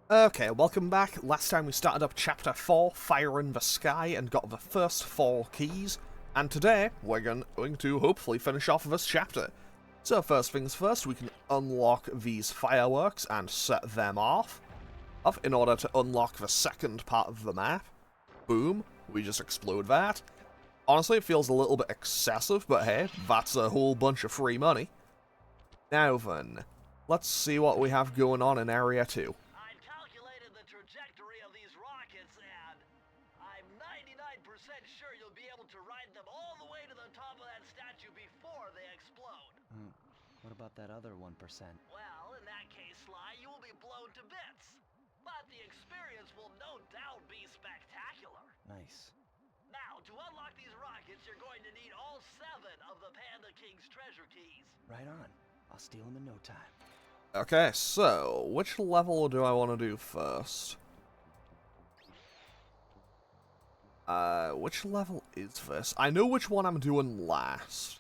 Okay, welcome back. Last time we started up Chapter 4, Fire in the Sky, and got the first 4 keys. And today, we're going to hopefully finish off this chapter. So first things first, we can unlock these fireworks and set them off in order to unlock the second part of the map. Boom, we just explode that. Honestly, it feels a little bit excessive, but hey, that's a whole bunch of free money. Now then, let's see what we have going on in Area 2. Trajectory of these rockets, and I'm 99% sure you'll be able to ride them all the way to the top of that statue before they explode. What about that other 1%? Well, in that case, Sly, you will be blown to bits. But the experience will no doubt be spectacular. Nice. Now, to unlock these rockets, you're going to need all 7 of the Panda King's treasure keys. Right on. I'll steal them in no time. Okay, so, which level do I want to do first? Which level is this? I know which one I'm doing last.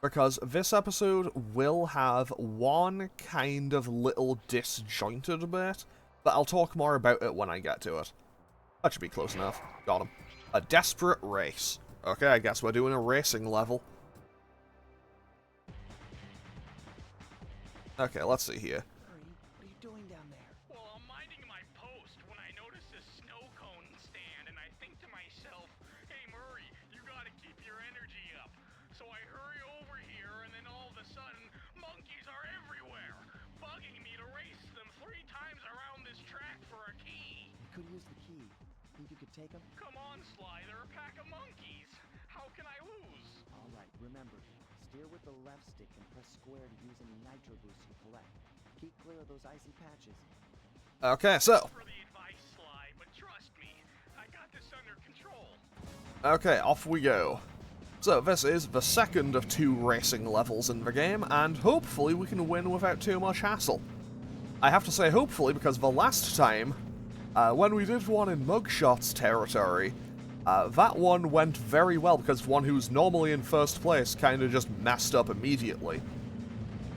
Because this episode will have one kind of little disjointed bit, but I'll talk more about it when I get to it. That should be close enough. Got him. A desperate race. Okay, I guess we're doing a racing level. Okay, let's see here. Hurry, what are you doing down there? Well, I'm minding my post when I notice this snow cone stand, and I think to myself, hey Murray, you gotta keep your energy up. So I hurry over here, and then all of a sudden, monkeys are everywhere, bugging me to race them 3 times around this track for a key. You could use the key. Think you could take them? Come on, Sly, they're a pack of monkeys. How can I lose? Alright, remember, steer with the left stick and press square to use any nitro boosts you collect. Keep clear of those icy patches. Okay, so. For the advice, Sly, but trust me, I got this under control. Okay, off we go. So this is the second of 2 racing levels in the game, and hopefully we can win without too much hassle. I have to say hopefully because the last time, when we did one in Mugshot's territory, that one went very well because one who's normally in first place kind of just messed up immediately.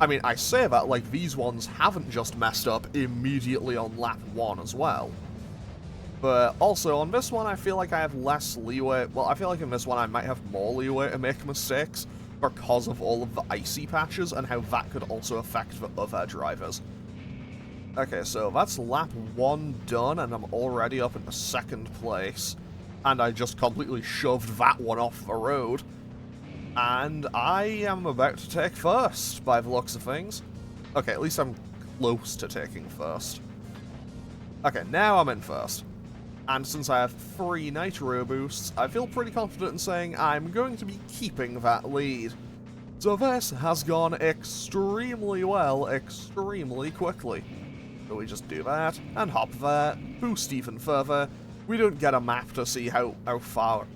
I mean, I say that like these ones haven't just messed up immediately on lap 1 as well. But also, on this one, I feel like I have less leeway. Well, I feel like in this one I might have more leeway to make mistakes because of all of the icy patches and how that could also affect the other drivers. Okay, so that's lap 1 done, and I'm already up in the 2nd place. And I just completely shoved that one off the road. And I am about to take first, by the looks of things. Okay, at least I'm close to taking first. Okay, now I'm in first. And since I have 3 nitro boosts, I feel pretty confident in saying I'm going to be keeping that lead. So this has gone extremely well, extremely quickly. So we just do that, and hop there, boost even further. We don't get a map to see how far...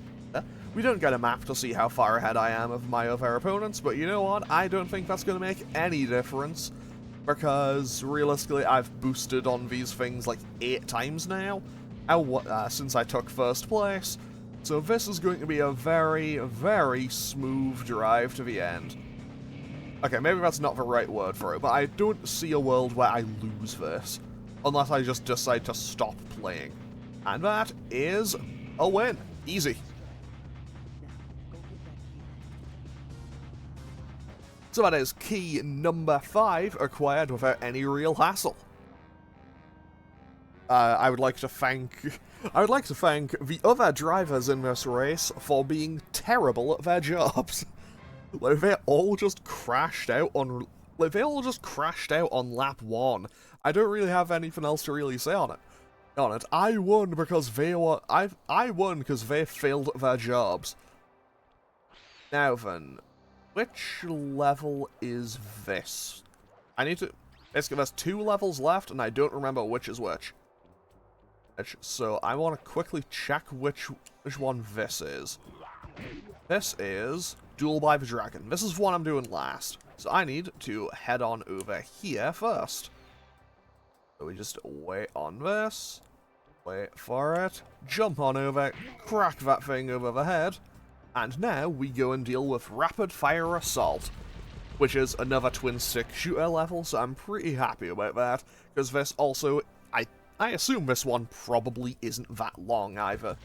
We don't get a map to see how far ahead I am of my other opponents, but you know what? I don't think that's going to make any difference, because realistically I've boosted on these things like 8 times now, since I took first place, so this is going to be a very, very smooth drive to the end. Okay, maybe that's not the right word for it, but I don't see a world where I lose this, unless I just decide to stop playing. And that is a win. Easy. So that is key number 5 acquired without any real hassle. I would like to thank the other drivers in this race for being terrible at their jobs. Like they all just crashed out on lap 1. I don't really have anything else to really say on it. I won because they failed at their jobs. Now then, which level is this? Basically there's 2 levels left, and I don't remember which is which. So I want to quickly check which one this is. This is Duel by the Dragon. This is one I'm doing last. So I need to head on over here first. So we just wait on this, wait for it, jump on over, crack that thing over the head, and now we go and deal with Rapid Fire Assault, which is another twin stick shooter level, so I'm pretty happy about that, because this also, I assume this one probably isn't that long either.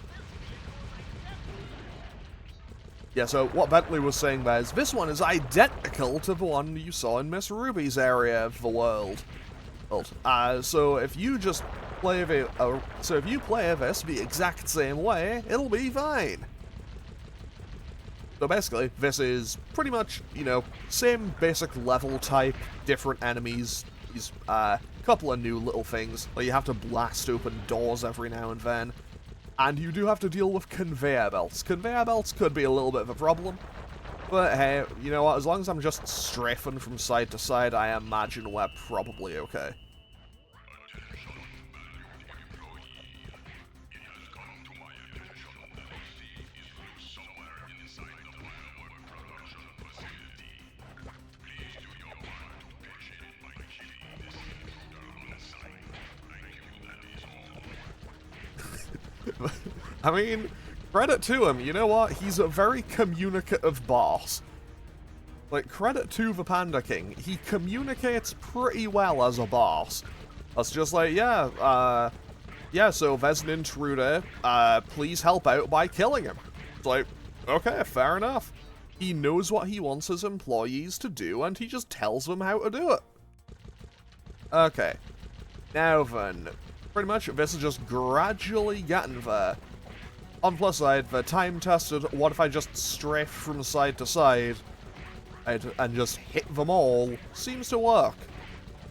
Yeah, so what Bentley was saying there is this one is identical to the one you saw in Miss Ruby's area of the world. So if you just play this the exact same way, it'll be fine. So basically, this is pretty much, you know, same basic level type, different enemies, these couple of new little things, like you have to blast open doors every now and then, and you do have to deal with conveyor belts. Conveyor belts could be a little bit of a problem, but hey, you know what, as long as I'm just strafing from side to side, I imagine we're probably okay. I mean, credit to him, you know what? He's a very communicative boss. Like, credit to the Panda King. He communicates pretty well as a boss. That's just like, yeah, so there's an intruder, please help out by killing him. It's like, okay, fair enough. He knows what he wants his employees to do, and he just tells them how to do it. Okay. Now then, pretty much, this is just gradually getting there. On the plus side, the time-tested, what if I just strafe from side to side and just hit them all, seems to work.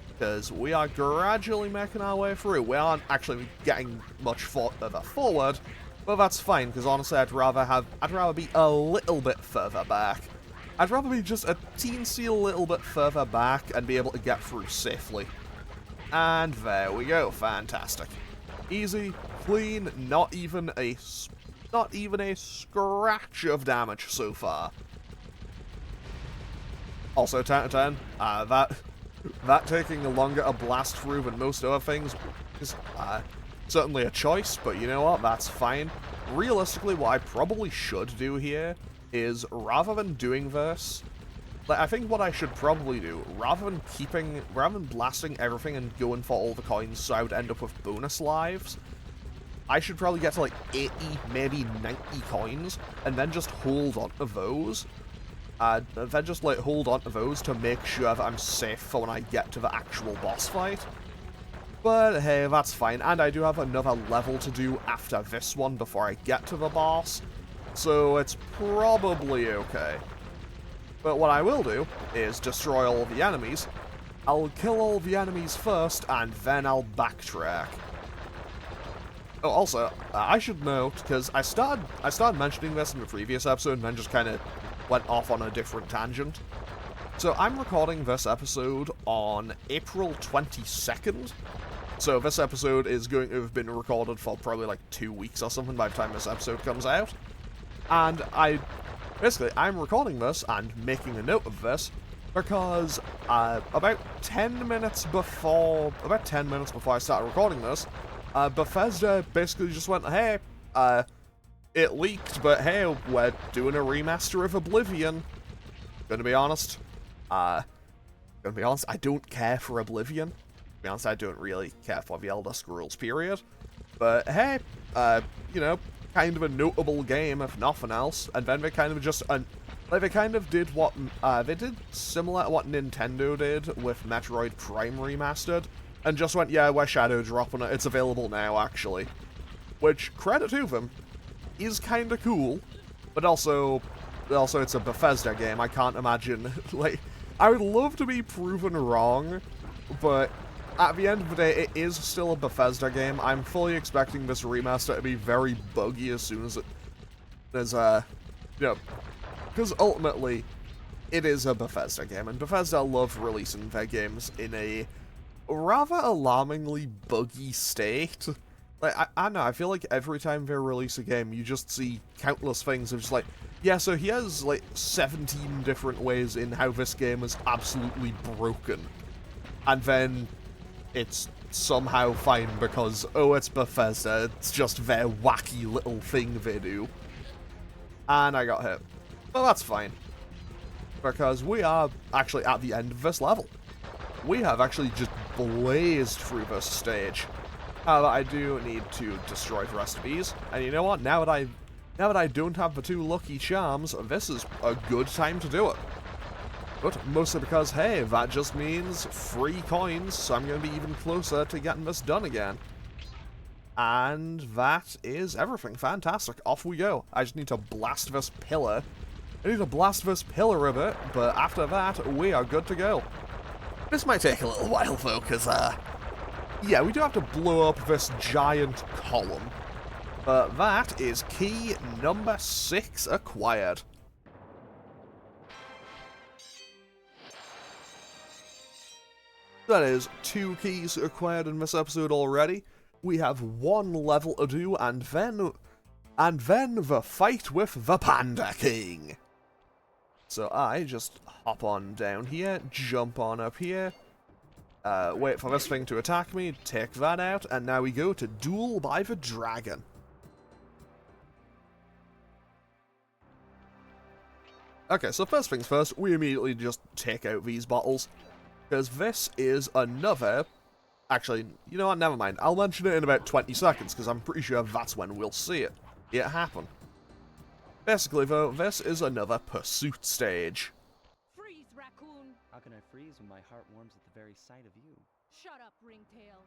Because we are gradually making our way through. We aren't actually getting much further forward, but that's fine, because honestly, I'd rather be a little bit further back. I'd rather be just a teensy little bit further back and be able to get through safely. And there we go, fantastic. Easy, clean, not even a scratch of damage so far. Also, 10 to 10, that taking longer to blast through than most other things is certainly a choice, but you know what, that's fine. Realistically, what I probably should do here is, rather than doing this, like, I think what I should probably do, rather than blasting everything and going for all the coins so I would end up with bonus lives, I should probably get to like 80, maybe 90 coins, and then just hold on to those. Then just like hold on to those to make sure that I'm safe for when I get to the actual boss fight. But hey, that's fine, and I do have another level to do after this one before I get to the boss, so it's probably okay. But what I will do is destroy all the enemies. I'll kill all the enemies first, and then I'll backtrack. Oh, also, I should note, because I started mentioning this in the previous episode and then just kind of went off on a different tangent. So I'm recording this episode on April 22nd. So this episode is going to have been recorded for probably like 2 weeks or something by the time this episode comes out. And basically, I'm recording this and making a note of this because about 10 minutes before I started recording this, Bethesda basically just went, hey, it leaked, but hey, we're doing a remaster of Oblivion. Gonna be honest, I don't care for Oblivion. To be honest, I don't really care for the Elder Scrolls period. But hey, you know, kind of a notable game, if nothing else. And then they kind of just, they kind of did what, they did similar to what Nintendo did with Metroid Prime Remastered, and just went, yeah, we're shadow dropping it, it's available now, actually. Which, credit to them, is kind of cool, but also it's a Bethesda game. I can't imagine, like, I would love to be proven wrong, but at the end of the day, it is still a Bethesda game. I'm fully expecting this remaster to be very buggy as soon as you know, because ultimately, it is a Bethesda game, and Bethesda love releasing their games in a rather alarmingly buggy state. Like, I don't know, I feel like every time they release a game, you just see countless things of just like, yeah, so here's like 17 different ways in how this game is absolutely broken. And then it's somehow fine because, oh, it's Bethesda, it's just their wacky little thing they do. And I got hit. But that's fine. Because we are actually at the end of this level. We have actually just blazed through this stage. However, I do need to destroy the rest of these. And you know what? Now that I don't have the 2 lucky charms, this is a good time to do it. But mostly because, hey, that just means free coins, so I'm going to be even closer to getting this done again. And that is everything. Fantastic. Off we go. I just need to blast this pillar. I need to blast this pillar a bit, but after that, we are good to go. This might take a little while, though, because, yeah, we do have to blow up this giant column. But that is key number 6 acquired. That is 2 keys acquired in this episode already. We have 1 level to do, and then the fight with the Panda King. So I just hop on down here, jump on up here, wait for this thing to attack me, take that out, and now we go to Duel by the Dragon. Okay, so first things first, we immediately just take out these bottles, because this is another... Actually, you know what, never mind. I'll mention it in about 20 seconds, because I'm pretty sure that's when we'll see it happen. Basically, though, this is another pursuit stage. Freeze, Raccoon! How can I freeze when my heart warms at the very sight of you? Shut up, Ringtail.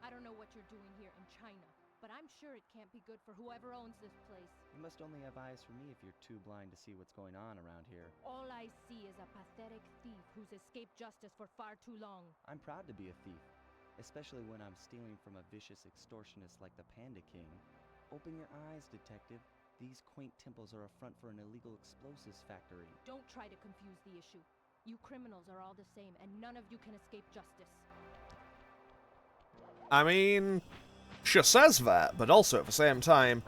I don't know what you're doing here in China, but I'm sure it can't be good for whoever owns this place. You must only have eyes for me if you're too blind to see what's going on around here. All I see is a pathetic thief who's escaped justice for far too long. I'm proud to be a thief, especially when I'm stealing from a vicious extortionist like the Panda King. Open your eyes, detective. These quaint temples are a front for an illegal explosives factory. Don't try to confuse the issue. You criminals are all the same, and none of you can escape justice. I mean, she says that, but also at the same time,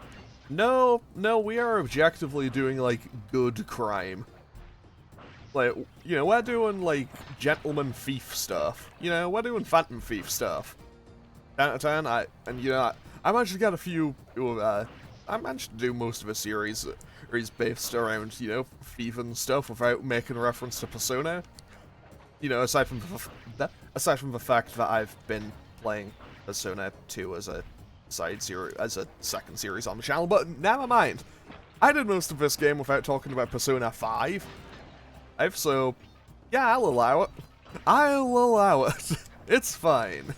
no, we are objectively doing, like, good crime. Like, you know, we're doing, like, gentleman thief stuff. You know, we're doing phantom thief stuff. 10 out of 10, I managed to get a few, I managed to do most of a series based around, you know, thieving stuff without making reference to Persona. You know, aside from the fact that I've been playing Persona 2 as a second series on the channel, but never mind. I did most of this game without talking about Persona 5. So, yeah, I'll allow it. It's fine.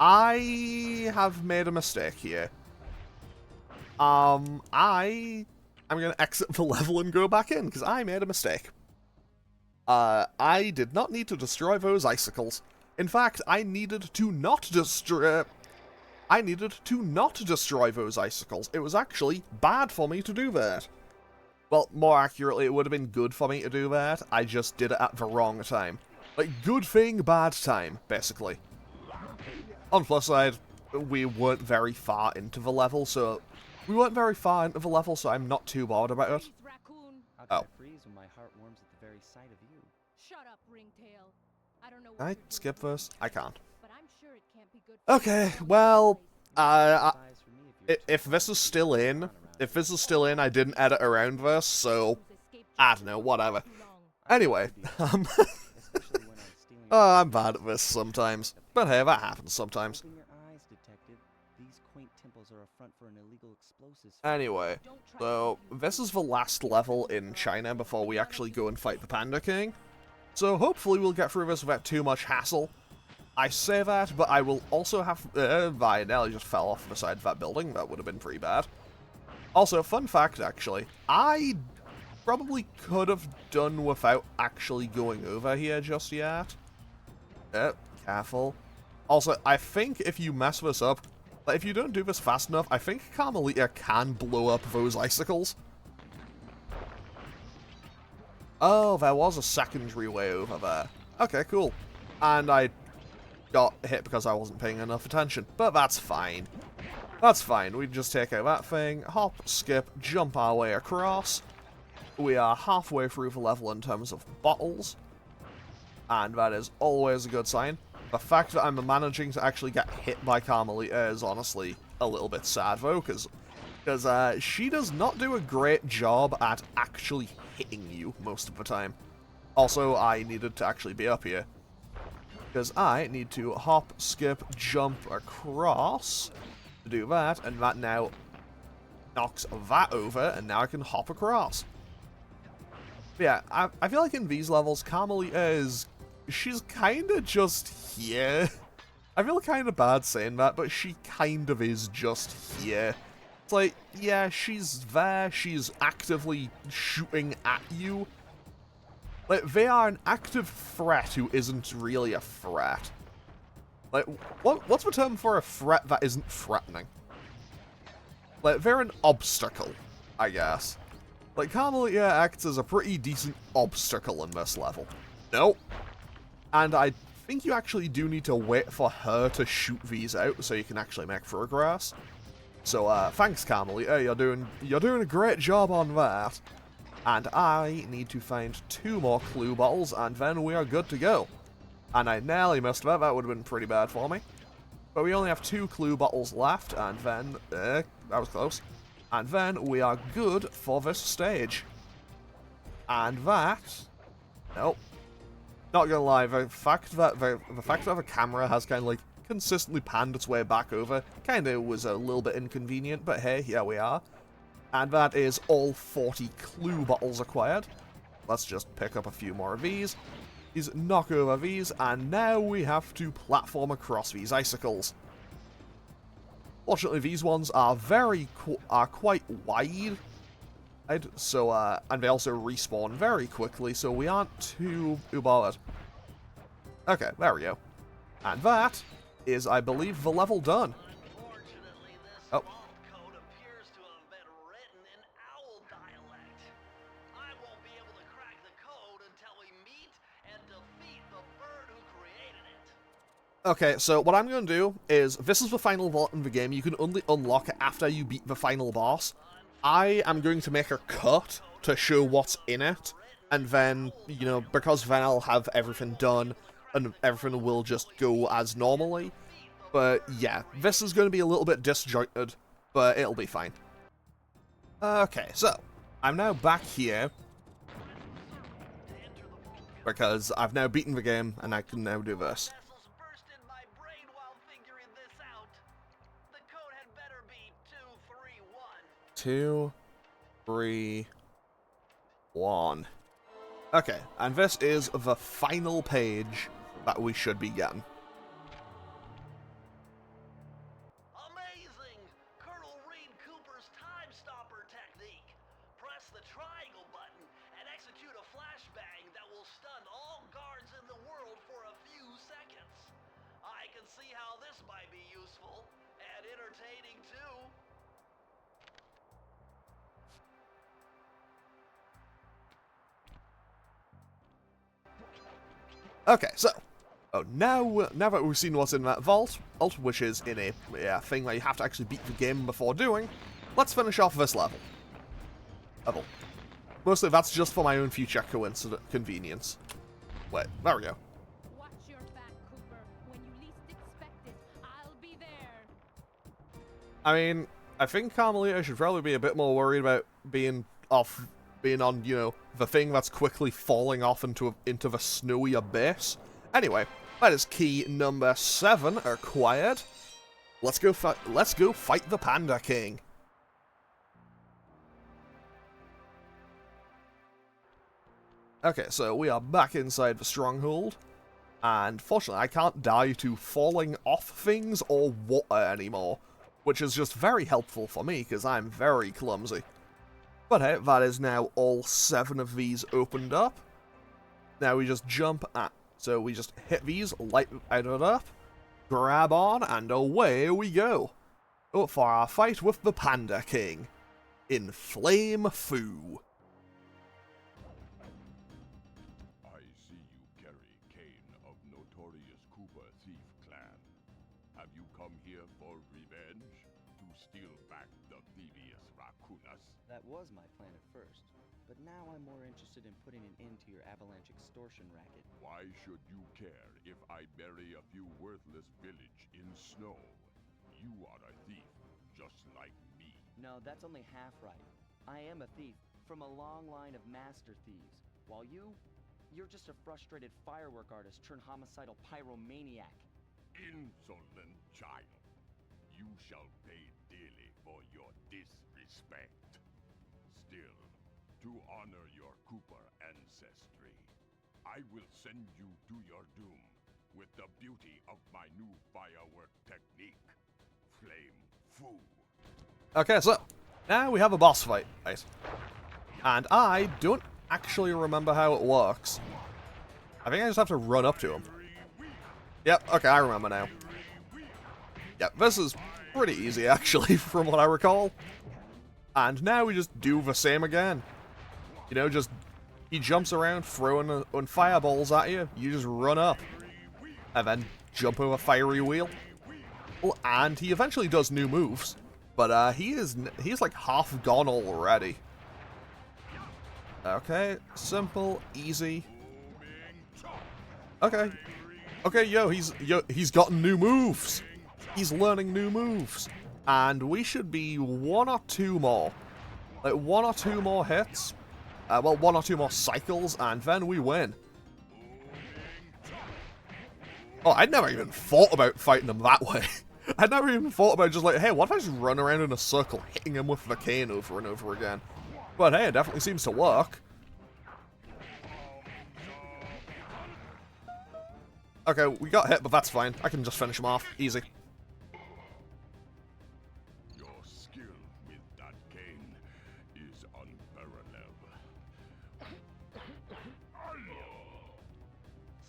I have made a mistake here. I'm gonna exit the level and go back in, because I made a mistake. I did not need to destroy those icicles. In fact, I needed to not destroy those icicles. It was actually bad for me to do that. Well, more accurately, it would have been good for me to do that. I just did it at the wrong time. Like, good thing, bad time, basically. On the plus side, we weren't very far into the level, so I'm not too bothered about it. Freeze, Raccoon! How can I freeze when my heart warms at the very sight of you? Shut up, Ringtail. I don't know what Can I you're doing skip here, this? I can't. but I'm sure it can't be good for Okay, whoever well, owns this Eyes for me if you're if this is still in, I didn't edit around this, so place who's escaped I justice don't know, for whatever. too long. Anyway, especially when I'm stealing. I'm bad at this sometimes, but hey, that happens sometimes. Open your eyes, detective. These quaint temples are a front for an illegal explosives factory. Anyway, so this is the last level in China before we actually go and fight the Panda King. So hopefully we'll get through this without too much hassle. I say that, but I will also have... I nearly just fell off the side of that building. That would have been pretty bad. Also, fun fact, actually. I probably could have done without actually going over here just yet. Careful. Also, I think if you mess this up, like, if you don't do this fast enough, I think Carmelita can blow up those icicles. Oh, there was a secondary way over there. Okay, cool. And I got hit because I wasn't paying enough attention, but that's fine. That's fine. We just take out that thing, hop, skip, jump our way across. We are halfway through the level in terms of bottles, and that is always a good sign. The fact that I'm managing to actually get hit by Carmelita is honestly a little bit sad, though, because she does not do a great job at actually hitting you most of the time. Also, I needed to actually be up here. because I need to hop, skip, jump across to do that, and that now knocks that over, and now I can hop across. But yeah, I feel like in these levels, Carmelita she's kind of just here. I feel kind of bad saying that, but she kind of is just here. It's like, yeah, she's there, she's actively shooting at you. Like, they are an active threat who isn't really a threat. Like, what's the term for a threat that isn't threatening? Like, they're an obstacle, I guess. Like, Carmelita acts as a pretty decent obstacle in this level. Nope. And I think you actually do need to wait for her to shoot these out so you can actually make progress. So, thanks, Carmelita. You're doing a great job on that. And I need to find 2 more clue bottles, and then we are good to go. And I nearly missed that. That would have been pretty bad for me. But we only have 2 clue bottles left, and then... that was close. And then we are good for this stage. And that... Nope. Not gonna lie, the fact that the camera has kind of like consistently panned its way back over kind of was a little bit inconvenient, but hey, here we are. And that is all 40 clue bottles acquired. Let's just pick up a few more of these. These knock over these, and now we have to platform across these icicles. Fortunately, these ones are quite wide. So, and they also respawn very quickly, so we aren't too bothered. Okay, there we go. And that is, I believe, the level done. Unfortunately, this Oh. vault code appears to have been written in owl dialect. I won't be able to crack the code until we meet and defeat the bird who created it. Okay, so what I'm going to do is, this is the final vault in the game. You can only unlock it after you beat the final boss. I am going to make a cut to show what's in it, and then, you know, because then I'll have everything done, and everything will just go as normally. But yeah, this is going to be a little bit disjointed, but it'll be fine. Okay, so, I'm now back here, because I've now beaten the game, and I can now do this. Vessels burst in my brain while figuring this out. The code had better be 231. 2, 3, 1. Okay, and this is the final page that we should be getting. Amazing! Colonel Reed Cooper's time stopper technique. Press the triangle button and execute a flashbang that will stun all guards in the world for a few seconds. I can see how this might be useful and entertaining too. Okay, so, now that we've seen what's in that vault, which is in a thing that you have to actually beat the game before doing, let's finish off this level. Mostly that's just for my own future convenience. Wait, there we go. Watch your back, Cooper. When you least expect it, I'll be there. I mean, I think Carmelita should probably be a bit more worried about being on, you know, the thing that's quickly falling off into the snowy abyss. Anyway, that is key number 7 acquired. Let's go fight the Panda King. Okay, so we are back inside the stronghold, and fortunately I can't die to falling off things or water anymore, which is just very helpful for me because I'm very clumsy. But hey, that is now all 7 of these opened up. Now we just jump at, so we just hit these, light it up, grab on, and away we go. Up for our fight with the Panda King, in Flame Foo. I see you carry Kane of notorious Cooper thief clan. Have you come here for revenge? To steal back the devious Raccoonus? That was my plan at first, but now I'm more interested in putting an end to your avalanche extortion racket. Why should you care if I bury a few worthless village in snow? You are a thief, just like me. No, that's only half right. I am a thief from a long line of master thieves, while you, You're just a frustrated firework artist turned homicidal pyromaniac. Insolent child. You shall pay dearly for your disrespect. Still, to honor your Cooper ancestry, I will send you to your doom with the beauty of my new firework technique, Flame Fu. Okay, so now we have a boss fight, right? And I don't actually remember how it works. I think I just have to run up to him. Yep, okay, I remember now. Yep, this is pretty easy, actually, from what I recall. And now we just do the same again. You know, just... he jumps around throwing fireballs at you, you just run up. And then jump over a fiery wheel. Well, and he eventually does new moves. But he's like half gone already. Okay, simple, easy. Okay. Okay, he's gotten new moves. He's learning new moves. And we should be one or two more. Like, one or two more hits. Well, one or two more cycles, and then we win. Oh, I'd never even thought about fighting him that way. I'd never even thought about just like, hey, what if I just run around in a circle, hitting him with the cane over and over again? But hey, it definitely seems to work. Okay, we got hit, but that's fine. I can just finish him off. Easy. Your skill with that cane is unparalleled.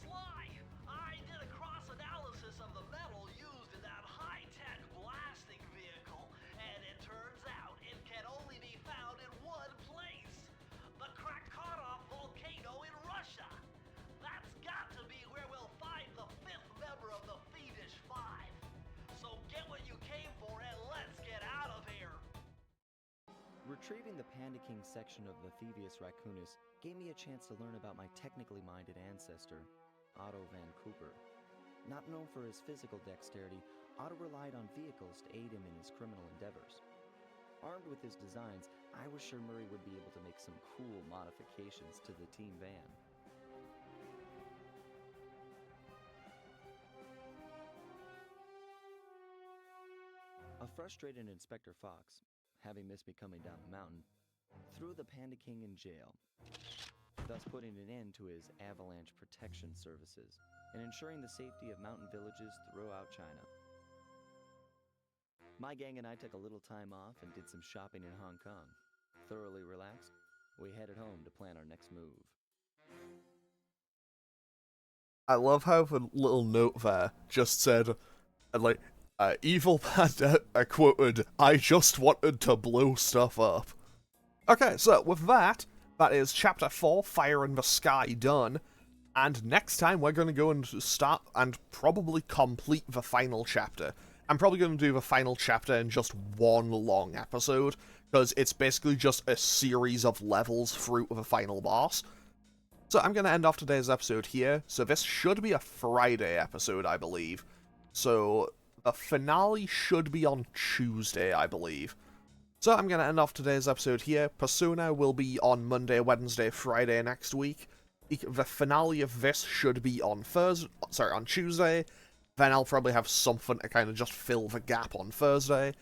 Sly, I did a cross-analysis of the metal used in that high-tech blasting vehicle, and it turns out it can only be found in one place. The Cutoff volcano in Russia. That's got to be where we'll find the fifth member of the Fiendish Five. So get what you came for and let's get out of here. Retrieving the Panda King section of the Thievius Raccoonus gave me a chance to learn about my technically minded ancestor, Otto Van Cooper. Not known for his physical dexterity, Otto relied on vehicles to aid him in his criminal endeavors. Armed with his designs, I was sure Murray would be able to make some cool modifications to the team van. A frustrated Inspector Fox, having missed me coming down the mountain, threw the Panda King in jail, thus putting an end to his avalanche protection services and ensuring the safety of mountain villages throughout China. My gang and I took a little time off and did some shopping in Hong Kong. Thoroughly relaxed, we headed home to plan our next move. I love how the little note there just said, like, Evil Panda, I quoted, "I just wanted to blow stuff up." Okay, so with that, that is Chapter 4, Fire in the Sky, done. And next time we're going to go and start and probably complete the final chapter. I'm probably going to do the final chapter in just one long episode, because it's basically just a series of levels through the final boss. So I'm going to end off today's episode here. So this should be a Friday episode, I believe. So the finale should be on Tuesday, I believe. So I'm going to end off today's episode here. Persona will be on Monday, Wednesday, Friday next week. The finale of this should be on on Tuesday. Then I'll probably have something to kind of just fill the gap on Thursday.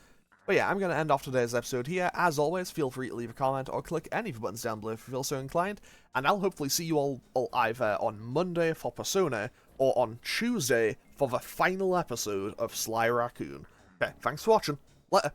But yeah, I'm going to end off today's episode here. As always, feel free to leave a comment or click any of the buttons down below if you feel so inclined. And I'll hopefully see you all either on Monday for Persona or on Tuesday for the final episode of Sly Raccoon. Okay, thanks for watching. Later.